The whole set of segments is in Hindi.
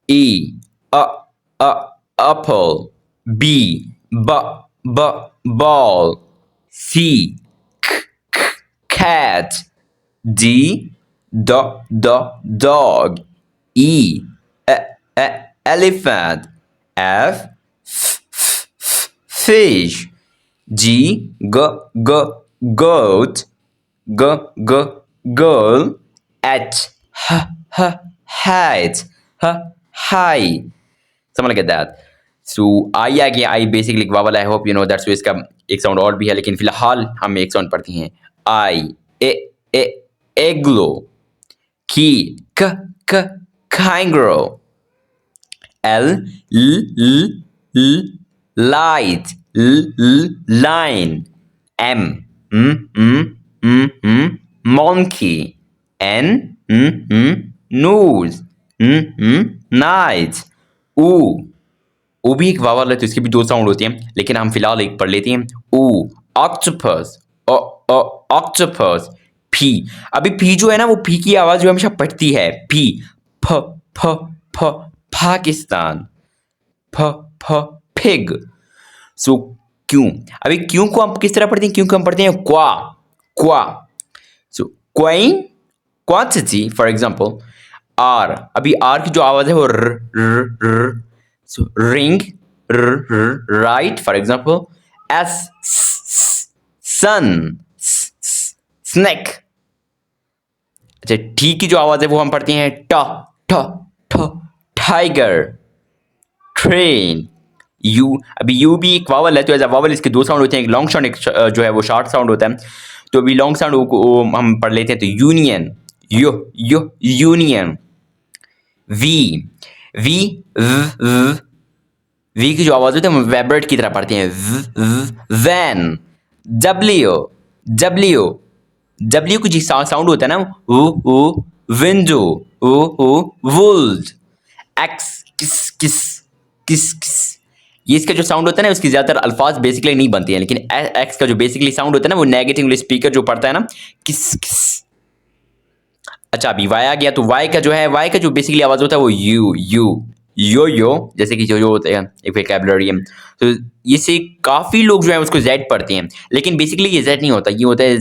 E, apple. B, ball. C, cat. D, dog. E, elephant. F, fish. G, goat. Girl. H, height. High. Something like that. So I आ गया. I basically एक vowel. I hope you know that. So इसका एक साउंड और भी है, लेकिन फिलहाल हम एक साउंड पढ़ते हैं. I, igloo. Kangaroo. L, light. Line. M, monkey. N, nose. Night. ओ भी एक वावल है, तो इसके भी दो साउंड होते हैं, लेकिन हम फिलहाल एक पढ़ लेते हैं. ओ, ऑक्टोपस. ऑक्टोपस. फी. अभी फी जो है ना, वो फी की आवाज जो हमेशा पड़ती है. फी. पाकिस्तान. पिग. सो क्यों. अभी क्यों को हम किस तरह पढ़ते हैं. क्यों को हम पढ़ते हैं क्वा. सो क्वाइन, क्वांटिटी फॉर एग्जाम्पल. आर. अभी आर की जो आवाज है वो र. So ring, right, for example. S, sun. Snake. अच्छा, टी की जो आवाज है वो हम पढ़ते हैं टाइगर. ट्रेन. यू. अभी यू भी एक वावल है, तो एज अ वावल इसके दो साउंड होते हैं. एक लॉन्ग साउंड, एक जो है वो शॉर्ट साउंड होता है. तो अभी लॉन्ग साउंड को हम पढ़ लेते हैं. तो यूनियन. यूनियन. वी की जो आवाज होती है हम वाइब्रेट की तरह पढ़ते हैं. वैन. डब्ल्यू की जो साउंड होता है ना, वो विंडो. वुल्ड. एक्स. किस. ये इसका जो साउंड होता है ना, उसकी ज्यादातर अल्फाज बेसिकली नहीं बनती हैं, लेकिन एक्स का जो बेसिकली साउंड होता है ना, वो नेगेटिव स्पीकर जो पढ़ता है ना, किस. अच्छा, अभी वाई आ गया. तो वाई का जो बेसिकली आवाज होता है वो यो, जैसे कि जो होता है एक वोकैबुलरी है. तो ये से काफी लोग जो है उसको जेड पढ़ते हैं, लेकिन बेसिकली ये जेड नहीं होता, ये होता है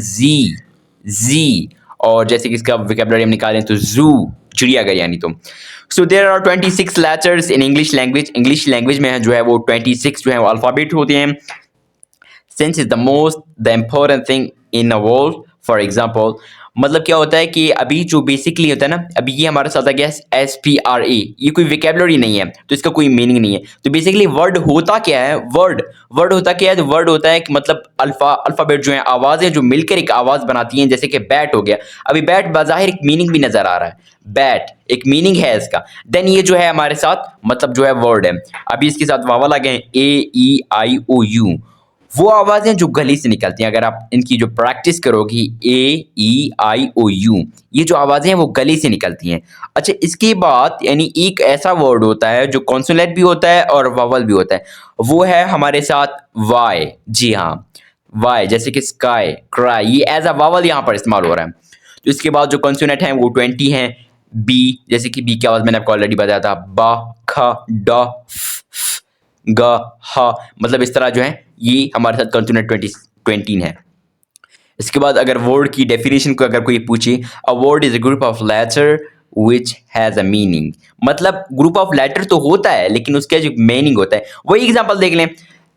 जी. और जैसे कि इसका वोकैबुलरी हम निकालें तो जू, चिड़ियाघर यानी. तो so there are 26 letters in English language में जो है वो 26 जो है वो अल्फाबेट होते हैं. Sense is the important thing in a world. For example, मतलब क्या होता है कि अभी जो बेसिकली होता है ना, अभी ये हमारे साथ आ गया SPRA, ये कोई वोकैबुलरी नहीं है, तो इसका कोई मीनिंग नहीं है. तो बेसिकली वर्ड होता क्या है. वर्ड होता क्या है. तो वर्ड होता है कि मतलब अल्फाबेट जो है, आवाज़ें जो मिलकर एक आवाज़ बनाती हैं. जैसे कि बैट हो गया. अभी बैट बाज़ाहिर एक मीनिंग भी नज़र आ रहा है, बैट एक मीनिंग है इसका. देन ये जो है हमारे साथ मतलब जो है वर्ड है. अभी इसके साथ वावल आ गए AEIOU, वो आवाज़ें जो गले से निकलती हैं. अगर आप इनकी जो प्रैक्टिस करोगी AEIOU, ये जो आवाज़ें हैं वो गले से निकलती हैं. अच्छा, इसके बाद यानी एक ऐसा वर्ड होता है जो कॉन्सोनेंट भी होता है और वावल भी होता है, वो है हमारे साथ वाई. जी हाँ, वाई. जैसे कि स्काई, क्राई, ये एज अ वावल यहाँ पर इस्तेमाल हो रहा है. तो इसके बाद जो कॉन्सोनेंट हैं वो 20 हैं. बी, जैसे कि बी की आवाज़ मैंने आपको ऑलरेडी बताया था, बा, ख, ड, ग, ह, मतलब इस तरह जो है ये हमारे साथ कॉन्सोनेंट 20 है. इसके बाद अगर वर्ड की डेफिनेशन को अगर कोई पूछे, a word is a group of letter which has a meaning. मतलब ग्रुप ऑफ लेटर तो होता है, लेकिन उसका जो मीनिंग होता है, वही एग्जांपल देख लें.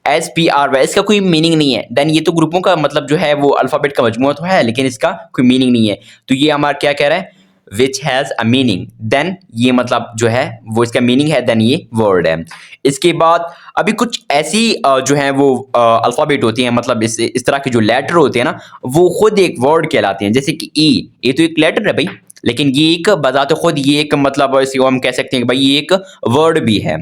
SPRY, इसका कोई मीनिंग नहीं है. देन ये तो ग्रुपों का मतलब जो है वो अल्फाबेट का मजमूआ तो है, लेकिन इसका कोई मीनिंग नहीं है. तो ये हमारा क्या कह रहा है, which has a meaning. Then ये मतलब जो है वो इसका मीनिंग है, देन ये वर्ड है. इसके बाद अभी कुछ ऐसी जो है वो अल्फाबेट होती हैं, मतलब इस तरह के जो लेटर होते हैं ना, वो खुद एक वर्ड कहलाते हैं. जैसे कि ई, ये तो एक लेटर है भाई, लेकिन ये एक बजाते खुद ये एक मतलब इसको हम कह सकते हैं कि भाई ये एक वर्ड भी है.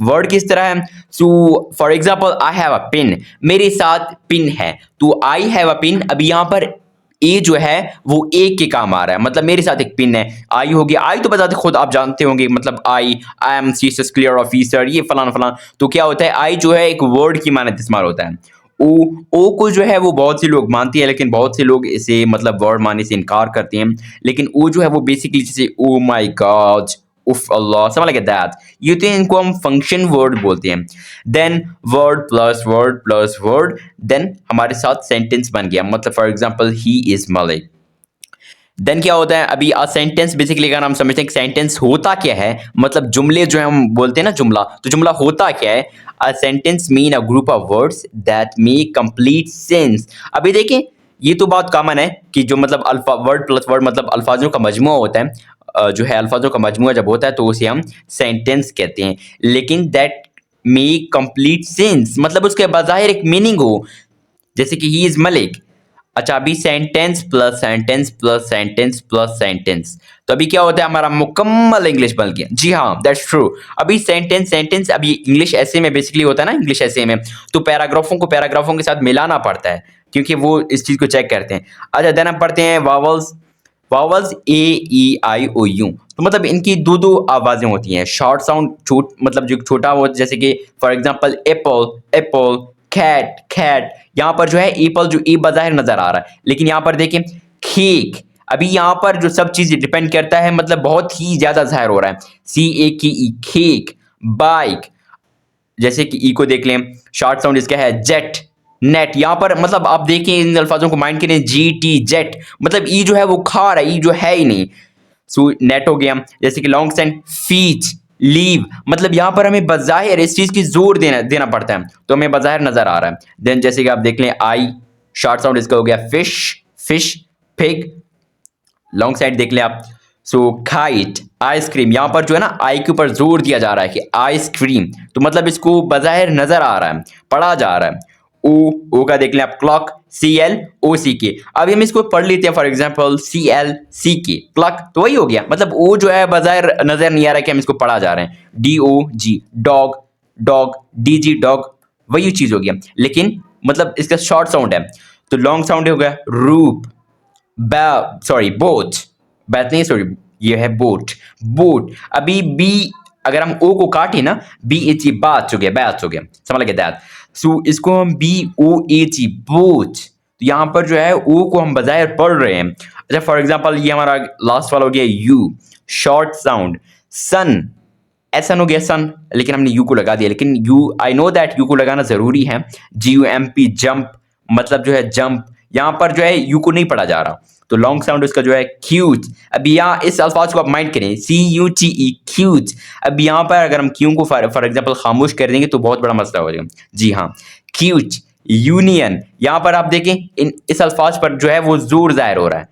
वर्ड किस तरह है. So for example, I have a pin, मेरे साथ पिन है. तो आई हैव अ पिन, अभी यहाँ पर ए जो है वो एक के काम आ रहा है, मतलब मेरे साथ एक पिन है. आई हो गया, आई तो बताते खुद आप जानते होंगे, मतलब I am CSS clear officer, ये फलाना फलाना. तो क्या होता है, आई जो है एक वर्ड की मानद इस्तेमाल होता है. ओ को जो है वो बहुत से लोग मानते हैं, लेकिन बहुत से लोग इसे मतलब वर्ड मानने से इनकार करते हैं. लेकिन ओ जो है वो बेसिकली जैसे ओ माई गॉड, उफ अल्लाह, समझ लाइक दैट। ये तो इनको हम फंक्शन वर्ड बोलते हैं। Then word plus word, then हमारे साथ सेंटेंस बन गया। मतलब for example he is Malik. Then क्या होता है, अभी सेंटेंस बेसिकली अगर हम समझते हैं कि सेंटेंस होता क्या है, मतलब जुमले जो है हम बोलते हैं ना जुमला, तो जुमला होता क्या है? A sentence mean a group of words that make complete sense. अभी देखिए, ये तो बहुत कॉमन है कि जो मतलब अल्फा वर्ड प्लस वर्ड मतलब अल्फाजों का मजमूआ होता है, जो है अल्फाजों का मजमूआ जब होता है तो उसे हम सेंटेंस कहते हैं। लेकिन दैट मेक कंप्लीट सेंस मतलब उसके बज़ाहिर एक मीनिंग हो, जैसे कि ही इज मलिक। अच्छा, अभी sentence plus sentence plus sentence plus sentence, तो अभी क्या होता है, हमारा मुकम्मल इंग्लिश बन गया। जी हाँ, दैट्स ट्रू। अभी सेंटेंस अभी इंग्लिश ऐसे में बेसिकली होता है ना, इंग्लिश ऐसे में तो पैराग्राफों को पैराग्राफों के साथ मिलाना पड़ता है, क्योंकि वो इस चीज़ को चेक करते हैं। अच्छा, देन हम पढ़ते हैं vowels. Vowels A E I O U, तो मतलब इनकी दो दो आवाज़ें होती हैं। शॉर्ट साउंड मतलब जो छोटा वो, जैसे कि for example apple apple, cat cat. यहाँ पर जो है एप्पल जो ए बज़ाहिर नज़र आ रहा है, लेकिन यहाँ पर देखिए केक। अभी यहाँ पर जो सब चीज़ डिपेंड करता है, मतलब बहुत ही ज़्यादा ज़ाहिर हो रहा है। सी ए की ई केक। बाइक, जैसे कि ई को देख लें, शॉर्ट साउंड इसका है जेट। नेट, यहाँ पर मतलब आप देखें इन अल्फाजों को माइंड करें, जी टी जेट, मतलब ई जो है वो खा रहा है, ई जो है ही नहीं। सो नेट हो गया। जैसे कि लॉन्ग सेंड फीच लीव, मतलब यहाँ पर हमें बज़ाहिर इस चीज़ की जोर देना पड़ता है, तो हमें बज़ाहिर नज़र आ रहा है। देन जैसे कि आप देख लें आई, शॉर्ट साउंड इसका हो गया fish fish pig. Long side देख लें आप, सो काइट आइसक्रीम। यहाँ पर जो है ना आई के ऊपर जोर दिया जा रहा है कि आइसक्रीम, तो मतलब इसको बज़ाहिर नज़र आ रहा है, पढ़ा जा रहा है। ओ का देख लें आप क्लॉक, सी एल ओ सी के। अभी हम इसको पढ़ लेते हैं, for example C L C K clock, तो वही हो गया। मतलब ओ जो है बज़ाहिर नज़र नहीं आ रहा है कि हम इसको पढ़ा जा रहे हैं। D O G dog dog, D G dog, वही चीज़ हो गया, लेकिन मतलब इसका शॉर्ट साउंड है। तो लॉन्ग साउंड हो गया रूप, सॉरी बोट, बैट नहीं, सॉरी ये है बोट बोट। अभी बी अगर हम ओ को काटे ना, बी एच ई बात हो गया, बैट हो गया, समझ लगे दैट। सो इसको हम B O H E boat, तो यहाँ पर जो है ओ को हम बजाय पढ़ रहे हैं। अच्छा, फॉर एग्जांपल ये हमारा लास्ट वाला हो गया यू, शॉर्ट साउंड। सन, ऐसा हो गया सन, लेकिन हमने यू को लगा दिया, लेकिन you I know that you को लगाना जरूरी है। जी यू एम पी जंप, मतलब जो है जंप, यहाँ पर जो है यू को नहीं पढ़ा जा रहा, तो लॉन्ग साउंड उसका जो है क्यूट। अब यहाँ इस अल्फाज को आप माइंड करें, सी यू टी ई क्यूट। अब यहाँ पर अगर हम क्यू को फॉर एग्जांपल खामोश कर देंगे तो बहुत बड़ा मसला हो जाएगा। जी हाँ, क्यूट। यूनियन, यहाँ पर आप देखें इस अल्फाज पर जो है वो जोर जाहिर हो रहा है।